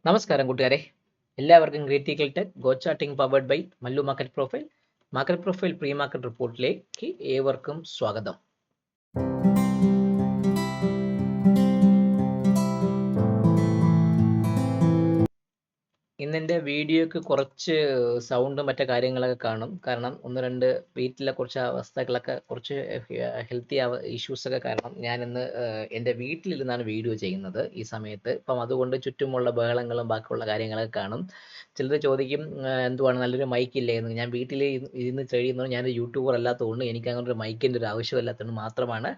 നമസ്കാരം കൂട്ടുകാരെ, എല്ലാവർക്കും critical tech go charting powered by Mallu market profile pre market റിപ്പോർട്ടിലേക്ക് ഏവർക്കും സ്വാഗതം. ഇന്നെൻ്റെ വീഡിയോക്ക് കുറച്ച് സൗണ്ടും മറ്റു കാര്യങ്ങളൊക്കെ കാണും. കാരണം ഒന്ന് രണ്ട് വീട്ടിലെ കുറച്ച് അവസ്ഥകളൊക്കെ കുറച്ച് ഹെൽത്തി ഇഷ്യൂസൊക്കെ കാരണം ഞാനിന്ന് എൻ്റെ വീട്ടിലിരുന്നാണ് വീഡിയോ ചെയ്യുന്നത് ഈ സമയത്ത്. അപ്പം അതുകൊണ്ട് ചുറ്റുമുള്ള ബഹളങ്ങളും ബാക്കിയുള്ള കാര്യങ്ങളൊക്കെ കാണും. ചിലർ ചോദിക്കും എന്തുവാണ് നല്ലൊരു മൈക്കില്ലേ എന്ന്. ഞാൻ വീട്ടിൽ ഇരുന്ന് കഴിയുന്നത് ഞാനൊരു യൂട്യൂബർ അല്ലാത്തതുകൊണ്ട് എനിക്ക് അങ്ങനെ ഒരു മൈക്കിൻ്റെ ഒരു ആവശ്യമില്ലാത്തതുകൊണ്ട് മാത്രമാണ്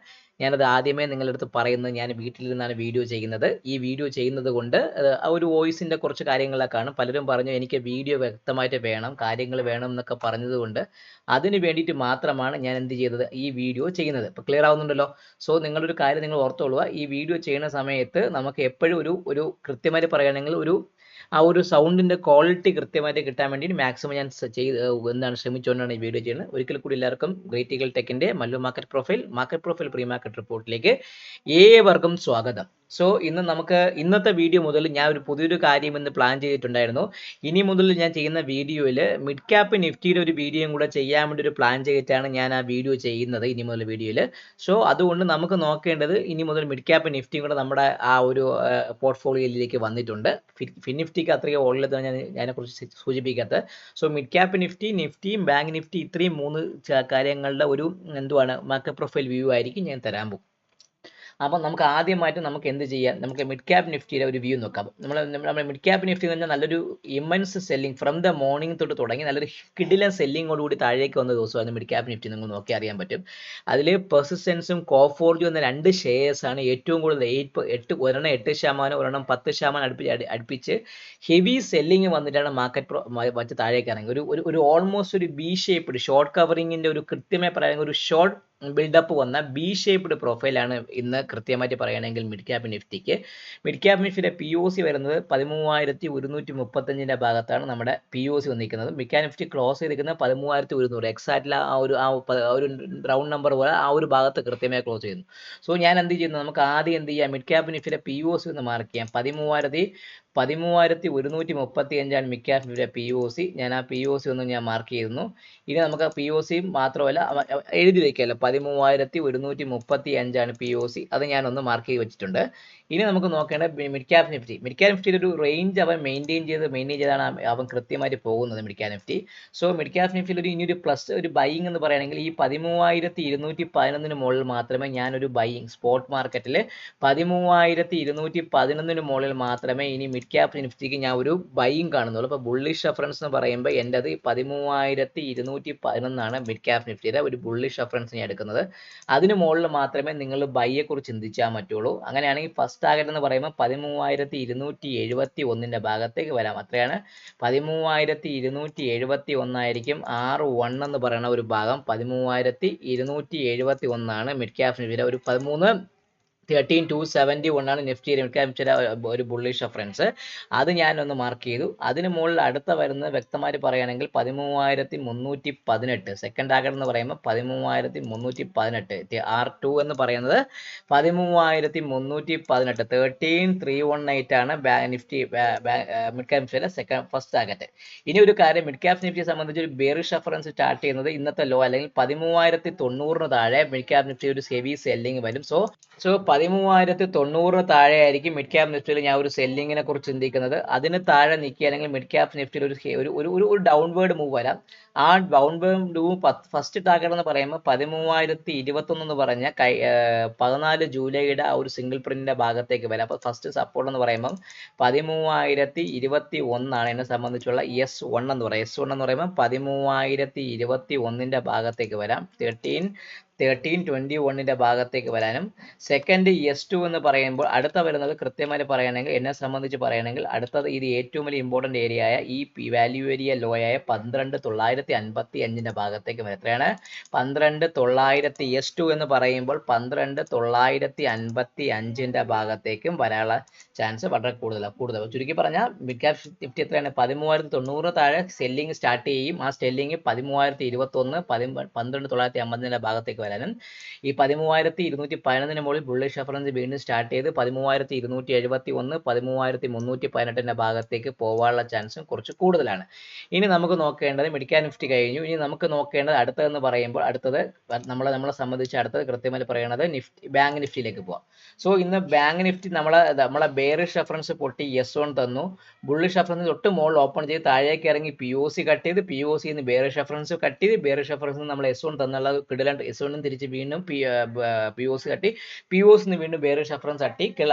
ഞാനത് ആദ്യമേ നിങ്ങളുടെ അടുത്ത് പറയുന്നത്. ഞാൻ വീട്ടിലിരുന്നാണ് വീഡിയോ ചെയ്യുന്നത്. ഈ വീഡിയോ ചെയ്യുന്നത് കൊണ്ട് ആ ഒരു വോയിസിൻ്റെ കുറച്ച് കാര്യങ്ങളൊക്കെ കാണും. പലരും പറഞ്ഞു എനിക്ക് വീഡിയോ വ്യക്തമായിട്ട് വേണം, കാര്യങ്ങൾ വേണം എന്നൊക്കെ പറഞ്ഞതുകൊണ്ട് അതിന് വേണ്ടിയിട്ട് മാത്രമാണ് ഞാൻ എന്ത് ചെയ്തത്, ഈ വീഡിയോ ചെയ്യുന്നത്. ഇപ്പോൾ ക്ലിയർ ആവുന്നുണ്ടല്ലോ. സോ നിങ്ങളൊരു കാര്യം നിങ്ങൾ ഓർത്തോളുക, ഈ വീഡിയോ ചെയ്യുന്ന സമയത്ത് നമുക്ക് എപ്പോഴും ഒരു കൃത്യമായിട്ട് പറയുകയാണെങ്കിൽ ആ ഒരു സൗണ്ടിൻ്റെ ക്വാളിറ്റി കൃത്യമായിട്ട് കിട്ടാൻ വേണ്ടി മാക്സിമം ഞാൻ ശ്രമിച്ചുകൊണ്ടാണ് ഈ വീഡിയോ ചെയ്യുന്നത്. ഒരിക്കൽ കൂടി എല്ലാവർക്കും ക്രിട്ടിക്കൽ ടെക്കിൻ്റെ Mallu market profile pre market റിപ്പോർട്ടിലേക്ക് ഏവർക്കും സ്വാഗതം. സോ ഇന്നത്തെ വീഡിയോ മുതൽ ഞാൻ ഒരു പുതിയൊരു കാര്യം ഇന്ന് പ്ലാൻ ചെയ്തിട്ടുണ്ടായിരുന്നു. ഇനി മുതൽ ഞാൻ ചെയ്യുന്ന വീഡിയോയിൽ മിഡ് ക്യാപ്പ് നിഫ്റ്റിയുടെ ഒരു വീഡിയോയും കൂടെ ചെയ്യാൻ വേണ്ടി ഒരു പ്ലാൻ ചെയ്തിട്ടാണ് ഞാൻ ആ വീഡിയോ ചെയ്യുന്നത് ഇനി മുതൽ വീഡിയോയിൽ. സോ അതുകൊണ്ട് നമുക്ക് നോക്കേണ്ടത് ഇനി മുതൽ മിഡ് ക്യാപ്പ് നിഫ്റ്റിയും കൂടെ നമ്മുടെ ആ ഒരു പോർട്ട്ഫോളിയോയിലേക്ക് വന്നിട്ടുണ്ട്. ഫിൻനിഫ്റ്റിക്ക് അത്രയും ഓൾറെഡി ഞാൻ അതിനെക്കുറിച്ച് സൂചിപ്പിക്കാത്തത്. സോ മിഡ് ക്യാപ്പ് നിഫ്റ്റിയും ബാങ്ക് നിഫ്റ്റി ഇത്രയും മൂന്ന് കാര്യങ്ങളുടെ ഒരു മാർക്കറ്റ് പ്രൊഫൈൽ വ്യൂ ആയിരിക്കും ഞാൻ തരാൻ പോകും. അപ്പം നമുക്ക് ആദ്യമായിട്ട് നമുക്ക് എന്ത് ചെയ്യാം, നമുക്ക് മിഡ് ക്യാപ്പ് നിഫ്റ്റിയുടെ ഒരു വ്യൂ നോക്കാം. നമ്മൾ മിഡ് ക്യാപ്പ് നിഫ്റ്റി എന്ന് പറഞ്ഞാൽ നല്ലൊരു immense selling from the morning തൊട്ട് തുടങ്ങി നല്ലൊരു കിടിലൻ സെല്ലിങ്ങോടുകൂടി താഴേക്ക് വന്ന ദിവസമാണ് മിഡ് ക്യാപ്പ് നിഫ്റ്റി. നിങ്ങൾ നോക്കി അറിയാൻ പറ്റും. അതിൽ പെർസിസ്റ്റൻസും കോഫോർജും എന്ന രണ്ട് ഷെയർസാണ് ഏറ്റവും കൂടുതൽ 8% 8%, ഒരെണ്ണം 10% അടുപ്പിച്ച് ഹെവി സെല്ലിങ് വന്നിട്ടാണ് മാർക്കറ്റ് വച്ച് താഴേക്ക് ഇറങ്ങി. ഒരു ഓൾമോസ്റ്റ് ഒരു ബി ഷേപ്പ്ഡ് ഷോർട്ട് കവറിങ്ങിൻ്റെ ഒരു കൃത്യമായി പറയുന്ന ഒരു ഷോർട്ട് ബിൽഡപ്പ് വന്ന ബി ഷേപ്പ്ഡ് പ്രൊഫൈലാണ് ഇന്ന് കൃത്യമായിട്ട് പറയുകയാണെങ്കിൽ മിഡ് ക്യാപ്പ് നിഫ്റ്റിക്ക്. മിഡ് ക്യാപ്പ് നിഫ്റ്റിയുടെ POC വരുന്നത് 13,135 ഭാഗത്താണ് നമ്മുടെ POC വന്നിരിക്കുന്നത്. മിഡ് ക്യാപ്പ് നിഫ്റ്റി ക്ലോസ് ചെയ്തിരിക്കുന്നത് 13,100 എക്സാക്റ്റിൽ ആ ഒരു റൗണ്ട് നമ്പർ പോലെ ആ ഒരു ഭാഗത്ത് കൃത്യമായി ക്ലോസ് ചെയ്യുന്നു. സോ ഞാൻ എന്ത് ചെയ്യുന്നു, നമുക്ക് ആദ്യം എന്ത് ചെയ്യാം, മിഡ് ക്യാപ്പ് നിഫ്റ്റിയുടെ POC ഒന്ന് മാർക്ക് ചെയ്യാം. 13,135 മിഡ് ക്യാപ്പ് നിഫ്റ്റിയുടെ POC. ഞാൻ ആ POC ഒന്ന് ഞാൻ മാർക്ക് ചെയ്യുന്നു. ഇനി നമുക്ക് POC മാത്രമല്ല എഴുതി വയ്ക്കാമല്ലോ, 13,135 POC. അത് ഞാനൊന്ന് മാർക്ക് ചെയ്ത് വെച്ചിട്ടുണ്ട്. ഇനി നമുക്ക് നോക്കേണ്ടത് മിഡ് ക്യാപ്പ് നിഫ്റ്റിയുടെ ഒരു റേഞ്ച് അവൻ മെയിൻറ്റെയിൻ ചെയ്താണ് അവൻ കൃത്യമായിട്ട് പോകുന്നത് mid cap Nifty. So mid cap നിഫ്റ്റിയിൽ ഇനിയൊരു പ്ലസ് ഒരു ബൈയിങ് എന്ന് പറയുകയാണെങ്കിൽ ഈ 13,211 മുകളിൽ മാത്രമേ ഞാനൊരു ബൈയിങ് സ്പോട്ട് മാർക്കറ്റിൽ 13,211 മുകളിൽ മാത്രമേ ഇനി മിഡ് ക്യാപ്പ് നിഫ്റ്റിക്ക് ഞാൻ ഒരു ബൈയിങ് കാണുന്നുള്ളൂ. അപ്പോൾ ബുള്ളിഷ് റെഫറൻസ് എന്ന് പറയുമ്പോൾ എൻ്റെ അത് 13,211 മിഡ് ക്യാപ്പ് നിഫ്റ്റിയുടെ ഒരു ബുള്ളിഷ് റെഫറൻസ് ഞാൻ എടുക്കുന്നത്. അതിന് മുകളിൽ മാത്രമേ നിങ്ങൾ ബൈയെ കുറിച്ച് ചിന്തിച്ചാൽ പറ്റുള്ളൂ. അങ്ങനെയാണെങ്കിൽ ഫസ്റ്റ് ടാർഗറ്റ് എന്ന് പറയുമ്പോൾ 13,271 ഭാഗത്തേക്ക് വരാം. അത്രയാണ് 13,271 ആയിരിക്കും R1 എന്ന് പറയുന്ന ഒരു ഭാഗം. 13,271 മിഡ് ക്യാപ്പ് നിഫ്റ്റിയുടെ ഒരു 13,271 നിഫ്റ്റി മിഡ് ക്യാപ്പ് നിഫ്റ്റിയുടെ ഒരു ബുള്ളിഷ് റെഫറൻസ്. അത് ഞാനൊന്ന് മാർക്ക് ചെയ്തു. അതിന് മുകളിൽ അടുത്ത വരുന്നത് വ്യക്തമായിട്ട് പറയുകയാണെങ്കിൽ 13,318 സെക്കൻഡ് ടാർഗറ്റ് എന്ന് പറയുമ്പോൾ 13,318. R2 എന്ന് പറയുന്നത് 13,318 13,318 നിഫ്റ്റി മിഡ് ക്യാപ്പ് നിഫ്റ്റിയുടെ ഫസ്റ്റ് ടാർഗറ്റ്. ഇനി ഒരു കാര്യം, മിഡ് ക്യാപ്പ് നിഫ്റ്റിയെ സംബന്ധിച്ച് ഒരു ബെയറിഷ് റെഫറൻസ് സ്റ്റാർട്ട് ചെയ്യുന്നത് ഇന്നത്തെ ലോ അല്ലെങ്കിൽ 13,090 താഴെ മിഡ് ക്യാപ്പ് നിഫ്റ്റി ഒരു ഹെവി സെല്ലിംഗ് വരും. സോ 13,090 താഴെ ആയിരിക്കും മിഡ് ക്യാപ്പ് നിഫ്റ്റിയിൽ ഞാൻ ഒരു സെല്ലിങ്ങിനെ കുറിച്ച് ചിന്തിക്കുന്നത്. അതിന് താഴെ നിൽക്കുകയാണെങ്കിൽ മിഡ് ക്യാപ്പ് നിഫ്റ്റിയിൽ ഒരു ഡൗൺവേർഡ് മൂവ് വരാം. ആ ഡൗൺവേർഡ് മൂവ് ഫസ്റ്റ് ടാർഗറ്റ് എന്ന് പറയുമ്പോൾ 13,021 എന്ന് പറഞ്ഞ 14 ജൂലൈയുടെ ആ ഒരു സിംഗിൾ പ്രിന്റിന്റെ ഭാഗത്തേക്ക് വരാം. അപ്പോൾ ഫസ്റ്റ് സപ്പോർട്ട് എന്ന് പറയുമ്പോൾ 13,021 എന്നെ സംബന്ധിച്ചുള്ള S1 എന്ന് പറയുന്നത്. S1 എന്ന് പറയുമ്പോൾ 13,021 ഭാഗത്തേക്ക് വരാം. 13,21 ഭാഗത്തേക്ക് വരാനും. സെക്കൻഡ് S2 എന്ന് പറയുമ്പോൾ അടുത്ത വരുന്നത് കൃത്യമായി പറയുകയാണെങ്കിൽ എന്നെ സംബന്ധിച്ച് പറയുകയാണെങ്കിൽ അടുത്തത് ഇത് ഏറ്റവും വലിയ ഇമ്പോർട്ടൻ്റ് ഏരിയ ആയ ഈ വാല്യൂ ഏരിയ ലോ ആയ 12,900 12,955 ഭാഗത്തേക്ക് വരും. എത്രയാണ്? 12,900 S2 എന്ന് പറയുമ്പോൾ 12,955 ഭാഗത്തേക്കും വരാനുള്ള ചാൻസ് വളരെ കൂടുതൽ. ചുരുക്കി പറഞ്ഞാൽ മിഡ് ക്യാപ് നിഫ്റ്റി എത്രയാണ്? 13,900 താഴെ സെല്ലിംഗ് സ്റ്റാർട്ട് ചെയ്യും. ആ സെല്ലിംഗ് 13,021, 12,950 ഭാഗത്തേക്ക് വരാനും ഈ 13,211 മുകളിൽ ബുള്ളിഷ് റഫറൻസ് വീണ്ടും സ്റ്റാർട്ട് ചെയ്ത് 13,271, 13,318 ഭാഗത്തേക്ക് പോകാനുള്ള ചാൻസും കുറച്ച് കൂടുതലാണ്. ഇനി നമുക്ക് നോക്കേണ്ടത് മിഡ് ക്യാപ് നിഫ്റ്റി കഴിഞ്ഞു. ഇനി നമുക്ക് നോക്കേണ്ടത് അടുത്തതെന്ന് പറയുമ്പോൾ അടുത്തത് നമ്മളെ സംബന്ധിച്ച് അടുത്തത് കൃത്യമായി പറയുന്നത് ബാങ്ക് നിഫ്റ്റിയിലേക്ക് പോവാം. സോ ഇന്ന് ബാങ്ക് നിഫ്റ്റി നമ്മളെ ബെയറിഷ് റഫറൻസ് പൊട്ടി S1 തന്നു. ബുള്ളിഷ് റഫറൻസ് തൊട്ട് മുകളിൽ ഓപ്പൺ ചെയ്ത് താഴേക്ക് ഇറങ്ങി POC കട്ട് ചെയ്ത് POC ബെയറിഷ് റഫറൻസ് കട്ട് ചെയ്ത് ബെയറിഷ് റഫറൻസ് നമ്മൾ S1 തന്നുള്ള കിടലാണ്ട് S1 തിരിച്ച് വീണ്ടും POC കട്ടി POC വീണ്ടും ബെയറിഷ് റഫറൻസ് തട്ടി.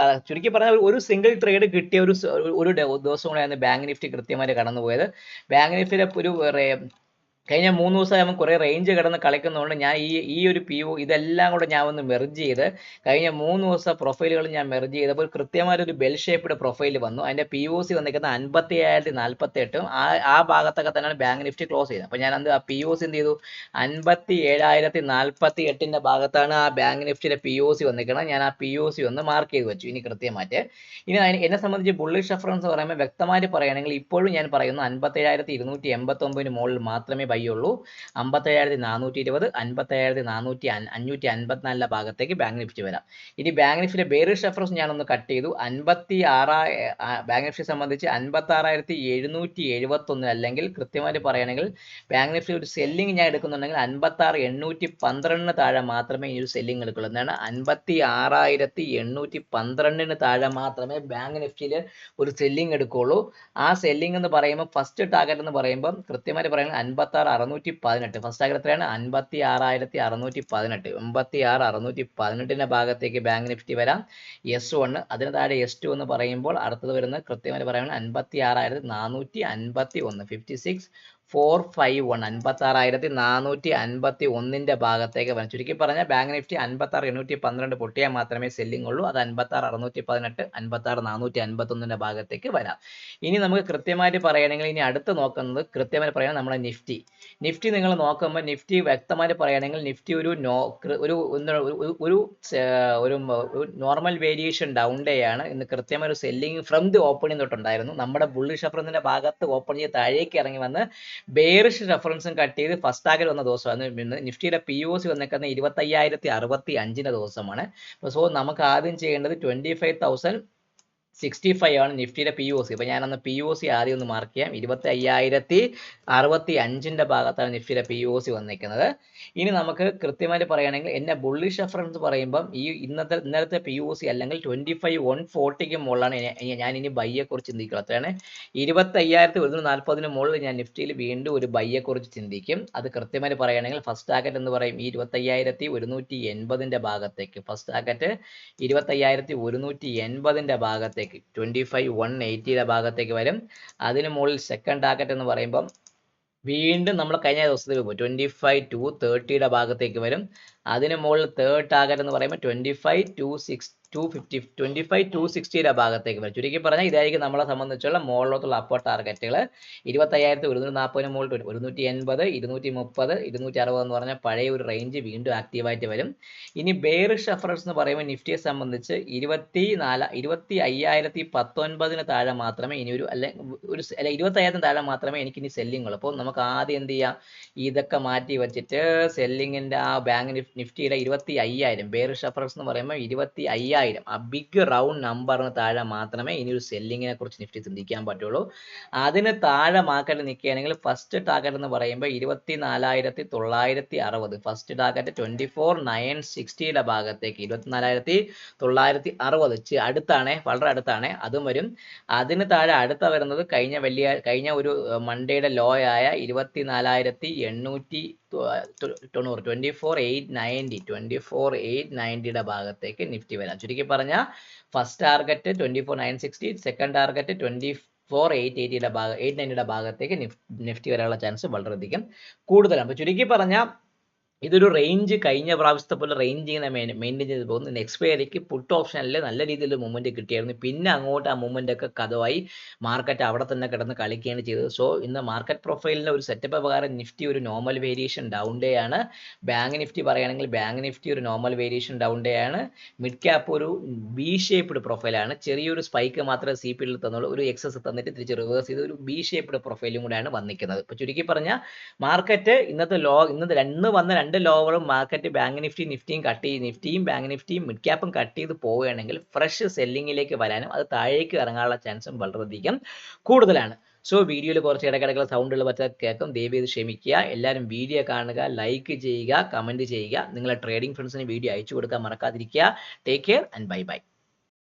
ചുരുക്കി പറഞ്ഞാൽ ഒരു സിംഗിൾ ട്രേഡ് കിട്ടിയ ഒരു ദിവസം കൂടെയാണ് ബാങ്ക് നിഫ്റ്റി കൃത്യമായിട്ട് കടന്നുപോയത്. ബാങ്ക് നിഫ്റ്റിയിലെ ഒരു കഴിഞ്ഞ 3 ദിവസമായി നമുക്ക് കുറേ റേഞ്ച് കിടന്ന് കളിക്കുന്നതുകൊണ്ട് ഞാൻ ഈ ഒരു ഇതെല്ലാം കൂടെ ഞാൻ ഒന്ന് മെർജ് ചെയ്ത് കഴിഞ്ഞ 3 ദിവസം പ്രൊഫൈലുകൾ ഞാൻ മെർജ് ചെയ്തപ്പോൾ കൃത്യമായൊരു ബെൽ ഷേപ്പ്ഡ് പ്രൊഫൈൽ വന്നു. അതിൻ്റെ POC വന്നിരിക്കുന്നത് 57,048 ആ ഭാഗത്തൊക്കെ തന്നെയാണ് ബാങ്ക് നിഫ്റ്റി ക്ലോസ് ചെയ്തത്. അപ്പോൾ ഞാൻ ആ POC എന്ത് ചെയ്തു? 57,048 ഭാഗത്താണ് ആ ബാങ്ക് നിഫ്റ്റിയുടെ POC വന്നിരിക്കുന്നത്. ഞാൻ ആ POC ഒന്ന് മാർക്ക് ചെയ്ത് വെച്ചു. ഇനി കൃത്യമായിട്ട് ഇനി എന്നെ സംബന്ധിച്ച് ബുള്ളിഷ് റഫറൻസ് പറയുമ്പോൾ വ്യക്തമായിട്ട് പറയുകയാണെങ്കിൽ ഇപ്പോഴും ഞാൻ പറയുന്നു 57,289 മുകളിൽ മാത്രമേ ഉള്ളൂ. 57,420, 57,554 ഭാഗത്തേക്ക് ബാങ്ക് നിഫ്റ്റി വരാം. ഇനി ബാങ്ക് നിഫ്റ്റിയുടെ ബെയറിഷ് റഫറൻസ് ഞാനൊന്ന് കട്ട് ചെയ്തു. ബാങ്ക് നിഫ്റ്റി സംബന്ധിച്ച് 56,771 അല്ലെങ്കിൽ കൃത്യമായിട്ട് പറയുകയാണെങ്കിൽ ബാങ്ക് നിഫ്റ്റി ഒരു സെല്ലിംഗ് ഞാൻ എടുക്കുന്നുണ്ടെങ്കിൽ 56,812 താഴെ മാത്രമേ ഈ ഒരു സെല്ലിംഗ് എടുക്കുള്ളൂ. എന്താണ്? 56,812 താഴെ മാത്രമേ ബാങ്ക് നിഫ്റ്റിയിൽ ഒരു സെല്ലിംഗ് എടുക്കുള്ളൂ. ആ സെല്ലിംഗ് എന്ന് പറയുമ്പോൾ ഫസ്റ്റ് ടാർഗറ്റ് എന്ന് പറയുമ്പോൾ കൃത്യമായിട്ട് പറയുന്നത് 56,618. ഫസ്റ്റ് ടാർഗറ്റ് എത്രയാണ്? 56,618. 56,618 ഭാഗത്തേക്ക് ബാങ്ക് നിഫ്റ്റി വരാം. S1 അതിന് താഴെ S2 എന്ന് പറയുമ്പോൾ അടുത്തത് വരുന്നത് കൃത്യമായിട്ട് പറയുന്നത് 56,451. 56,451 56,451 ഭാഗത്തേക്ക് വരാം. ചുരുക്കി പറഞ്ഞാൽ ബാങ്ക് നിഫ്റ്റി 56,812 പൊട്ടിയാൽ മാത്രമേ സെല്ലിംഗ് ഉള്ളൂ. അത് 56,618, 56,451 ഭാഗത്തേക്ക് വരാം. ഇനി നമുക്ക് കൃത്യമായിട്ട് പറയുകയാണെങ്കിൽ ഇനി അടുത്ത് നോക്കുന്നത് കൃത്യമായിട്ട് പറയുന്നത് നമ്മുടെ നിഫ്റ്റി നിങ്ങൾ നോക്കുമ്പോൾ നിഫ്റ്റി വ്യക്തമായിട്ട് പറയുകയാണെങ്കിൽ നിഫ്റ്റി ഒരു നോർമൽ വേരിയേഷൻ ഡൗൺ ഡേ ആണ്. ഇന്ന് കൃത്യമായ ഒരു സെല്ലിംഗ് ഫ്രം ദി ഓപ്പണിംഗ് തൊട്ടുണ്ടായിരുന്നു. നമ്മുടെ ബുള്ളിഷ് റഫറൻസിന്റെ ഭാഗത്ത് ഓപ്പൺ ചെയ്ത് താഴേക്ക് ഇറങ്ങി വന്ന് ബെയറിഷ് റഫറൻസും കട്ട് ചെയ്ത് ഫസ്റ്റ് ടാർഗറ്റ് വന്ന ദിവസമാണ്. നിഫ്റ്റിയുടെ POC വന്നേക്കുന്നത് 25,065 ദിവസമാണ്. സോ നമുക്ക് ആദ്യം ചെയ്യേണ്ടത് 25,065 ആണ് നിഫ്റ്റിയുടെ POC. അപ്പോൾ ഞാനന്ന് POC ആദ്യം ഒന്ന് മാർക്ക് ചെയ്യാം. 25,065 ഭാഗത്താണ് നിഫ്റ്റിയുടെ POC വന്നിരിക്കുന്നത്. ഇനി നമുക്ക് കൃത്യമായിട്ട് പറയുകയാണെങ്കിൽ എന്നെ ബുള്ളിഷ് റഫറൻസ് പറയുമ്പം ഇന്നലത്തെ POC അല്ലെങ്കിൽ 25,140 മുകളിലാണ് ഞാൻ ഇനി ബൈയെ കുറിച്ച് ചിന്തിക്കുക. അത്രയാണ് 25,140 മുകളിൽ ഞാൻ നിഫ്റ്റിയിൽ വീണ്ടും ഒരു ബൈയെ കുറിച്ച് ചിന്തിക്കും. അത് കൃത്യമായിട്ട് പറയുകയാണെങ്കിൽ ഫസ്റ്റ് ടാർഗറ്റ് എന്ന് പറയും 25,180 ഭാഗത്തേക്ക്. ഫസ്റ്റ് ടാർഗറ്റ് 25,180 ഭാഗത്തേക്ക് 25,180 ഭാഗത്തേക്ക് വരും. അതിന് മുകളിൽ സെക്കൻഡ് ടാർഗറ്റ് എന്ന് പറയുമ്പം വീണ്ടും നമ്മൾ കഴിഞ്ഞ ദിവസത്തേക്ക് പോകും 25,230 ഭാഗത്തേക്ക് വരും. അതിന് മുകളിൽ തേർഡ് ടാർഗറ്റ് എന്ന് പറയുമ്പോൾ 25,260 ഭാഗത്തേക്ക് വരും. ചുരുക്കി പറഞ്ഞാൽ ഇതായിരിക്കും നമ്മളെ സംബന്ധിച്ചുള്ള മുകളിലോട്ടുള്ള അപ്പർ ടാർഗറ്റുകൾ. 25,140 മുകളിൽ 180, 230, 260 എന്ന് പറഞ്ഞാൽ പഴയ ഒരു റേഞ്ച് വീണ്ടും ആക്റ്റീവായിട്ട് വരും. ഇനി ബെയറിഷ് റഫറൻസ് എന്ന് പറയുമ്പോൾ നിഫ്റ്റിയെ സംബന്ധിച്ച് 25,019 താഴെ മാത്രമേ ഇനി ഒരു 25,000 താഴെ മാത്രമേ എനിക്ക് ഇനി സെല്ലിംഗ് ഉള്ളൂ. അപ്പോൾ നമുക്ക് ആദ്യം എന്ത് ചെയ്യാം? ഇതൊക്കെ മാറ്റി വെച്ചിട്ട് സെല്ലിങ്ങിന്റെ ആ ബാങ്ക് നിഫ്റ്റിയുടെ 25,000 ബെയറിഷ് റഫറൻസ് എന്ന് പറയുമ്പോൾ 25,000 ആ ബിഗ് റൗണ്ട് നമ്പറിന് താഴെ മാത്രമേ ഇനി ഒരു സെല്ലിങ്ങിനെ കുറിച്ച് നിഫ്റ്റി ചിന്തിക്കാൻ പറ്റുള്ളൂ. അതിന് താഴെ മാർക്കറ്റ് നിൽക്കുകയാണെങ്കിൽ ഫസ്റ്റ് ടാർഗറ്റ് എന്ന് പറയുമ്പോൾ 24,960. ഫസ്റ്റ് ടാർഗറ്റ് 24,960 ഭാഗത്തേക്ക് 24,960 അടുത്താണ്, വളരെ അടുത്താണ്. അതും വരും. അതിന് താഴെ അടുത്ത വരുന്നത് കഴിഞ്ഞ ഒരു മൺഡേയുടെ ലോ ആയ 24,890 24,890 ഭാഗത്തേക്ക് നിഫ്റ്റി വരാം. ചുരുക്കി പറഞ്ഞാൽ ഫസ്റ്റ് ടാർഗറ്റ് 24,960, സെക്കൻഡ് ടാർഗറ്റ് 24,890 ഭാഗത്തേക്ക് നിഫ്റ്റി വരാനുള്ള ചാൻസ് വളരെയധികം കൂടുതലാണ്. അപ്പോൾ ചുരുക്കി പറഞ്ഞാൽ ഇതൊരു റേഞ്ച് കഴിഞ്ഞ പ്രാവശ്യത്തെ പോലെ റേഞ്ച് ഇങ്ങനെ മെയിൻറ്റെയിൻ ചെയ്ത് പോകുന്നു. എക്സ്പയറിക്ക് പുട്ട് ഓപ്ഷനിൽ നല്ല രീതിയിൽ മൂവ്മെന്റ് കിട്ടിയായിരുന്നു. പിന്നെ അങ്ങോട്ട് ആ മൂവ്മെന്റ് ഒക്കെ കഥവായി മാർക്കറ്റ് അവിടെ തന്നെ കിടന്ന് കളിക്കുകയാണ് ചെയ്തത്. സോ ഇന്ന് മാർക്കറ്റ് പ്രൊഫൈലിന്റെ ഒരു സെറ്റപ്പ് പ്രകാരം നിഫ്റ്റി ഒരു നോർമൽ വേരിയേഷൻ ഡൗൺ ഡേ ആണ്. ബാങ്ക് നിഫ്റ്റി പറയുകയാണെങ്കിൽ ബാങ്ക് നിഫ്റ്റി ഒരു നോർമൽ വേരിയേഷൻ ഡൗൺ ഡേ ആണ്. മിഡ് ക്യാപ്പ് ഒരു ബി ഷേപ്ഡ് പ്രൊഫൈലാണ്. ചെറിയൊരു സ്പൈക്ക് മാത്രമേ സി പി എല്ലിൽ തന്നുള്ളൂ. ഒരു എക്സസ് തന്നിട്ട് തിരിച്ച് റിവേഴ്സ് ചെയ്ത് ഒരു ബി ഷേപ്ഡ് പ്രൊഫൈലും കൂടെയാണ് വന്നിരിക്കുന്നത്. ഇപ്പോൾ ചുരുക്കി പറഞ്ഞാൽ മാർക്കറ്റ് ഇന്ന് വന്ന രണ്ട് ലോവറും മാർക്കറ്റ് ബാങ്ക് നിഫ്റ്റിയും നിഫ്റ്റിയും ബാങ്ക് നിഫ്റ്റിയും മിഡ് ക്യാപ്പും കട്ട് ചെയ്ത് പോവുകയാണെങ്കിൽ ഫ്രഷ് സെല്ലിങ്ങിലേക്ക് വരാനും അത് താഴേക്ക് ഇറങ്ങാനുള്ള ചാൻസും വളരെയധികം കൂടുതലാണ്. സോ വീഡിയോയിൽ കുറച്ച് ഇടയ്ക്കിടയ്ക്കുള്ള സൗണ്ടുകൾ പറ്റാതെ കേൾക്കും. ദയവേത് ക്ഷമിക്കുക. എല്ലാവരും വീഡിയോ കാണുക, ലൈക്ക് ചെയ്യുക, കമൻറ്റ് ചെയ്യുക. നിങ്ങളെ ട്രേഡിംഗ് ഫ്രണ്ട്സിന് വീഡിയോ അയച്ചു കൊടുക്കാൻ മറക്കാതിരിക്കുക. Take care and bye bye.